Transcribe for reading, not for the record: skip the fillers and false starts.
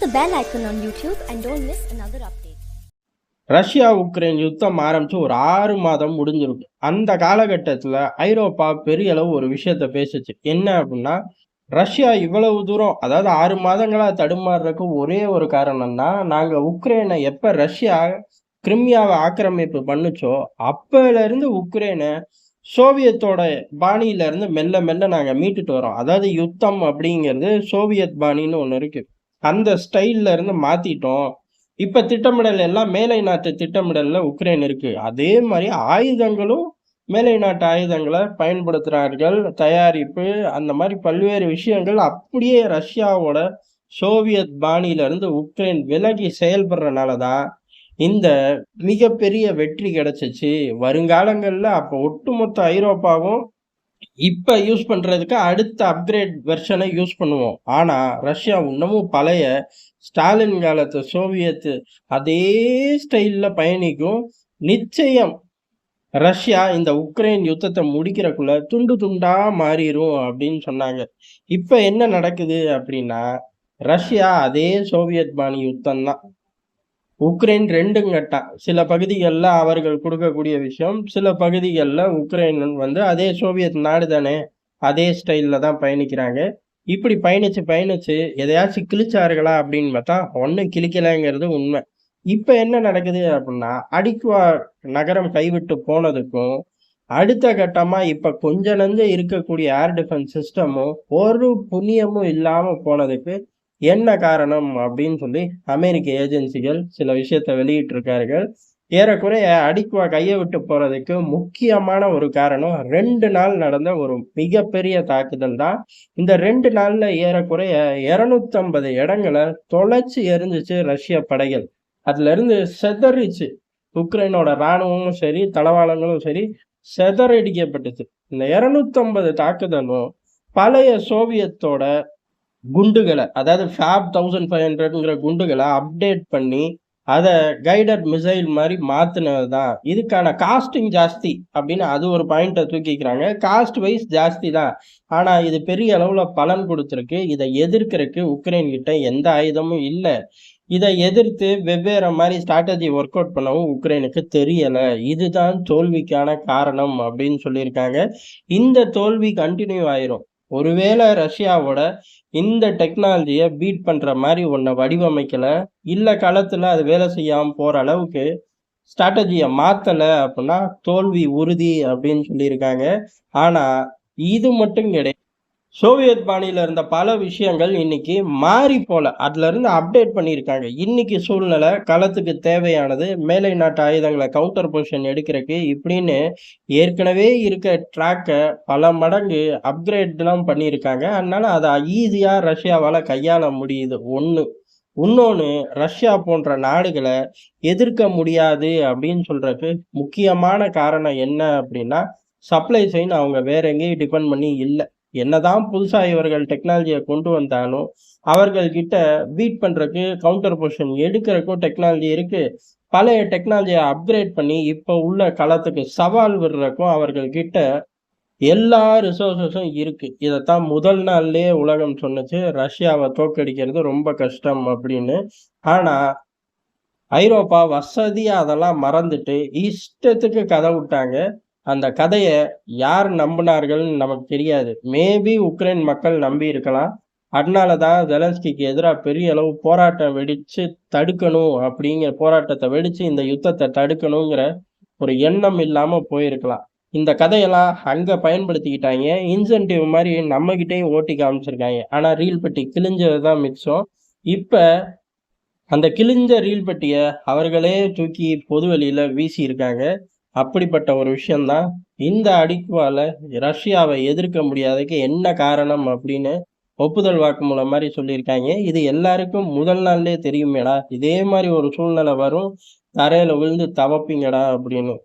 the bell icon on YouTube and don't miss another update. Russia Ukraine யுத்தம் ஆரம்பிச்சு ஒரு 6 மாதம் முடிஞ்சிருக்கு. அந்த காலகட்டத்துல ஐரோப்பா பெரிய அளவு ஒரு விஷயத்த பேசுச்சு. என்ன அப்படின்னா, ரஷ்யா இவ்வளவு தூரம் அதாவது 6 மாதங்களா தடுமாறுறதுக்கு ஒரே ஒரு காரணம் தான், நாங்க உக்ரைனை எப்ப ரஷ்யா கிரிமியாவை ஆக்கிரமிப்பு பண்ணுச்சோ அப்பல இருந்து உக்ரைனை சோவியத்தோட பாணியில இருந்து மெல்ல மெல்ல நாங்க மீட்டுட்டு வரோம். அதாவது யுத்தம் அப்படிங்கிறது சோவியத் பாணின்னு ஒண்ணு இருக்கு. அந்த ஸ்டைல்ல இருந்து மாத்திட்டோம். இப்ப திட்டமிடல் எல்லாம் மேலை நாட்டு திட்டமிடல்ல உக்ரைன் இருக்கு. அதே மாதிரி ஆயுதங்களும் மேலை நாட்டு ஆயுதங்களை பயன்படுத்துறார்கள். தயாரிப்பு அந்த மாதிரி பல்வேறு விஷயங்கள் அப்படியே ரஷ்யாவோட சோவியத் பாணியில இருந்து உக்ரைன் விலகி செயல்படுறதுனால தான் இந்த மிகப்பெரிய வெற்றி கிடைச்சிச்சு. வருங்காலங்கள்ல அப்ப ஒட்டுமொத்த ஐரோப்பாவும் இப்ப யூஸ் பண்றதுக்கு அடுத்த அப்கிரேட் வெர்ஷனை யூஸ் பண்ணுவோம். ஆனா ரஷ்யா இன்னமும் பழைய ஸ்டாலின் காலத்து சோவியத் அதே ஸ்டைல்ல பயணிக்கும். நிச்சயம் ரஷ்யா இந்த உக்ரைன் யுத்தத்தை முடிக்கிறக்குள்ள துண்டு துண்டா மாறிடும் அப்படின்னு சொன்னாங்க. இப்ப என்ன நடக்குது அப்படின்னா, ரஷ்யா அதே சோவியத் பாணி யுத்தம் தான். உக்ரைன் 2 கட்டம். சில பகுதிகளில் அவர்கள் கொடுக்கக்கூடிய விஷயம், சில பகுதிகளில் உக்ரைன் அதே சோவியத் நாடு தானே, அதே ஸ்டைலில் தான் பயணிக்கிறாங்க. இப்படி பயணிச்சு எதையாச்சும் கிழிச்சார்களா அப்படின்னு பார்த்தா ஒன்றும் கிழிக்கலைங்கிறது உண்மை. இப்போ என்ன நடக்குது அப்படின்னா, அடிக்குவா நகரம் கைவிட்டு போனதுக்கும் அடுத்த கட்டமா இப்ப கொஞ்ச நஞ்சம் இருக்கக்கூடிய ஏர் டிஃபென்ஸ் சிஸ்டமும் ஒரு புண்ணியமும் இல்லாம போனதுக்கு என்ன காரணம் அப்படின்னு சொல்லி அமெரிக்க ஏஜென்சிகள் சில விஷயத்த வெளியிட்டு இருக்கார்கள். ஏறக்குறைய அடிக்குவா கையை விட்டு போறதுக்கு முக்கியமான ஒரு காரணம் 2 நாள் நடந்த ஒரு மிகப்பெரிய தாக்குதல் தான். இந்த 2 நாள்ல ஏறக்குறைய 250 இடங்களை தொலைச்சு எரிஞ்சிச்சு ரஷ்ய படைகள். அதுல இருந்து செதறிச்சு. உக்ரைனோட இராணுவமும் சரி, தளவாளங்களும் சரி செதறடிக்கப்பட்டுச்சு. இந்த 250 தாக்குதலும் பழைய சோவியத்தோட குண்டுகளை, அதாவது FAB 1500ங்கிற குண்டுகளை அப்டேட் பண்ணி அதை கைடட் மிசைல் மாதிரி மாத்தினது தான். இதுக்கான காஸ்டிங் ஜாஸ்தி அப்படின்னு அது ஒரு பாயிண்ட்டை தூக்கிக்கிறாங்க. காஸ்ட் வைஸ் ஜாஸ்தி தான், ஆனா இது பெரிய அளவுல பலன் கொடுத்துருக்கு. இதை எதிர்க்கிறதுக்கு உக்ரைன் கிட்ட எந்த ஆயுதமும் இல்லை. இதை எதிர்த்து வெவ்வேறு மாதிரி ஸ்ட்ராட்டஜி ஒர்க் அவுட் பண்ணவும் உக்ரைனுக்கு தெரியல. இதுதான் தோல்விக்கான காரணம் அப்படின்னு சொல்லியிருக்காங்க. இந்த தோல்வி கண்டினியூ ஆயிரும். ஒருவேளை ரஷ்யாவோட இந்த டெக்னாலஜியை பீட் பண்ற மாதிரி ஒன்றை வடிவமைக்கல, இல்ல களத்துல அது வேலை செய்யாம போற அளவுக்கு ஸ்ட்ராட்டஜியை மாத்தல அப்படின்னா தோல்வி உறுதி அப்படின்னு சொல்லியிருக்காங்க. ஆனா இது மட்டும் கிடையாது. சோவியத் பாணியில இருந்த பல விஷயங்கள் இன்னைக்கு மாறி போல, அதுல இருந்து அப்டேட் பண்ணியிருக்காங்க. இன்னைக்கு சூழ்நிலை களத்துக்கு தேவையானது மேலை நாட்டு ஆயுதங்களை கவுண்டர் பொசிஷன் எடுக்கிறதுக்கு இப்படின்னு ஏற்கனவே இருக்க ட்ராக்கை பல மடங்கு அப்கிரேட்லாம் பண்ணியிருக்காங்க. அதனால அதை ஈஸியா ரஷ்யாவால கையாள முடியுது. இன்னொன்று, ரஷ்யா போன்ற நாடுகளை எதிர்க்க முடியாது அப்படின்னு சொல்றதுக்கு முக்கியமான காரணம் என்ன அப்படின்னா, சப்ளை செயின் அவங்க வேற எங்கேயும் டிபெண்ட் பண்ணி இல்லை. என்னதான் புதுசா இவர்கள் டெக்னாலஜியை கொண்டு வந்தாலும் அவர்கள் கிட்ட பீட் பண்றதுக்கு கவுண்டர் பொசிஷன் எடுக்கிறதுக்கும் டெக்னாலஜி இருக்கு. பழைய டெக்னாலஜியை அப்கிரேட் பண்ணி இப்ப உள்ள களத்துக்கு சவால் விடுறதுக்கும் அவர்கள் கிட்ட எல்லா ரிசோர்ஸஸும் இருக்கு. இதைத்தான் முதல் நாள்லயே உலகம் சொன்னுச்சு, ரஷ்யாவை தோற்கடிக்கிறது ரொம்ப கஷ்டம் அப்படின்னு. ஆனா ஐரோப்பா வசதியா அதெல்லாம் மறந்துட்டு இஷ்டத்துக்கு கதை விட்டாங்க. அந்த கதையை யார் நம்பினார்கள்னு நமக்கு தெரியாது. மேபி உக்ரைன் மக்கள் நம்பி இருக்கலாம். அதனாலதான் ஜெலன்ஸ்கிக்கு எதிராக பெரிய அளவு போராட்டம் வெடிச்சு தடுக்கணும் அப்படிங்கிற போராட்டத்தை வெடிச்சு இந்த யுத்தத்தை தடுக்கணுங்கிற ஒரு எண்ணம் இல்லாம போயிருக்கலாம். இந்த கதையெல்லாம் அங்க பயன்படுத்திக்கிட்டாங்க. இன்சென்டிவ் மாதிரி நம்ம கிட்டையும் ஓட்டி காமிச்சிருக்காங்க. ஆனா ரீல் பெட்டி கிழிஞ்சதுதான் மிச்சம். இப்ப அந்த கிழிஞ்ச ரீல் பெட்டிய அவர்களே தூக்கி பொது வெளியில வீசி இருக்காங்க. அப்படிப்பட்ட ஒரு விஷயம்தான் இந்த அடிக்குவால ரஷ்யாவை எதிர்க்க முடியாததுக்கு என்ன காரணம் அப்படின்னு ஒப்புதல் வாக்குமூலம் மாதிரி சொல்லியிருக்காங்க. இது எல்லாருக்கும் முதல் நாள்லயே தெரியுமேடா, இதே மாதிரி ஒரு சூழ்நிலை வரும், தரையில விழுந்து தவப்பீங்கடா அப்படின்னு.